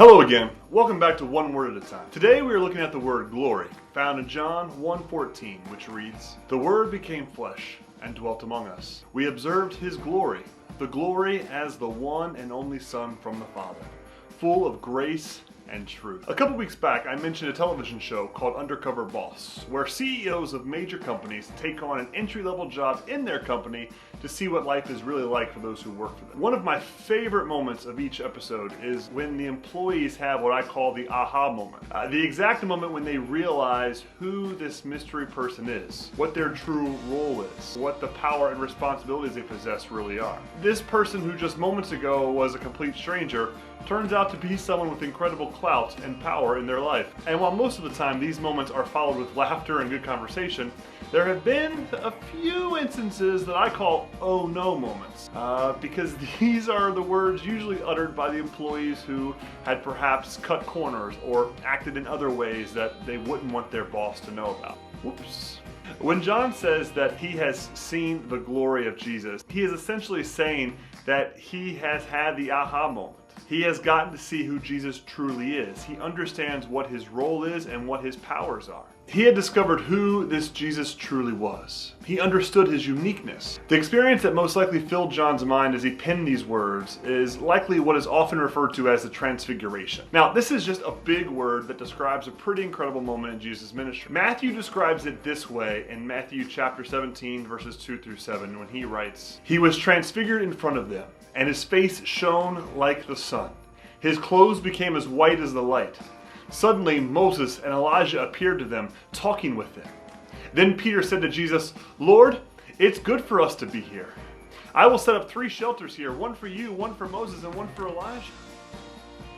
Hello again. Welcome back to One Word at a Time. Today we are looking at the word glory, found in John 1:14, which reads, "The Word became flesh and dwelt among us. We observed His glory, the glory as the one and only Son from the Father, full of grace and truth." A couple weeks back, I mentioned a television show called Undercover Boss, where CEOs of major companies take on an entry-level job in their company to see what life is really like for those who work for them. One of my favorite moments of each episode is when the employees have what I call the aha moment. The exact moment when they realize who this mystery person is, what their true role is, what the power and responsibilities they possess really are. This person who just moments ago was a complete stranger turns out to be someone with incredible clout and power in their life. And while most of the time these moments are followed with laughter and good conversation, there have been a few instances that I call oh no moments, because these are the words usually uttered by the employees who had perhaps cut corners or acted in other ways that they wouldn't want their boss to know about. Whoops. When John says that he has seen the glory of Jesus, he is essentially saying that he has had the aha moment. He has gotten to see who Jesus truly is. He understands what his role is and what his powers are. He had discovered who this Jesus truly was. He understood his uniqueness. The experience that most likely filled John's mind as he penned these words is likely what is often referred to as the Transfiguration. Now, this is just a big word that describes a pretty incredible moment in Jesus' ministry. Matthew describes it this way in Matthew chapter 17, verses 2 through 7, when he writes, "He was transfigured in front of them, and his face shone like the sun. His clothes became as white as the light. Suddenly Moses and Elijah appeared to them, talking with them. Then Peter said to Jesus, 'Lord, it's good for us to be here. I will set up 3 shelters here, one for you, one for Moses, and one for Elijah.'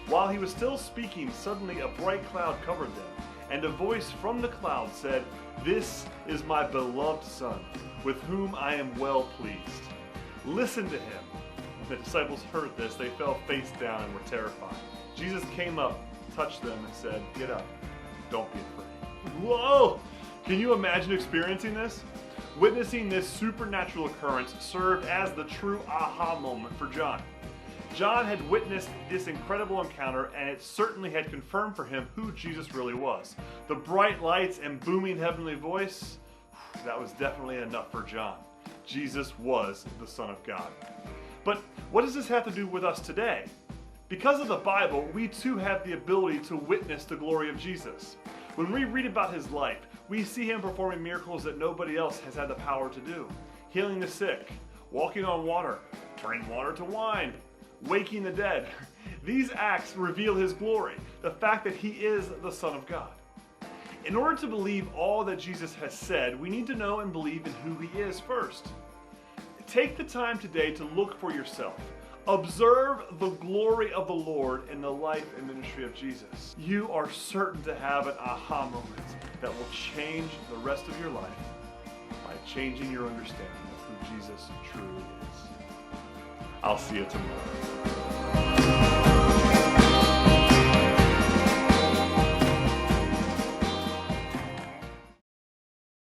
While he was still speaking, suddenly a bright cloud covered them, and a voice from the cloud said, 'This is my beloved Son, with whom I am well pleased. Listen to him.' When the disciples heard this, they fell face down and were terrified. Jesus came up, touched them, and said, 'Get up, don't be afraid.'" Whoa! Can you imagine experiencing this? Witnessing this supernatural occurrence served as the true aha moment for John. John had witnessed this incredible encounter, and it certainly had confirmed for him who Jesus really was. The bright lights and booming heavenly voice, that was definitely enough for John. Jesus was the Son of God. But what does this have to do with us today? Because of the Bible, we too have the ability to witness the glory of Jesus. When we read about his life, we see him performing miracles that nobody else has had the power to do. Healing the sick, walking on water, turning water to wine, waking the dead. These acts reveal his glory, the fact that he is the Son of God. In order to believe all that Jesus has said, we need to know and believe in who he is first. Take the time today to look for yourself. Observe the glory of the Lord in the life and ministry of Jesus. You are certain to have an aha moment that will change the rest of your life by changing your understanding of who Jesus truly is. I'll see you tomorrow.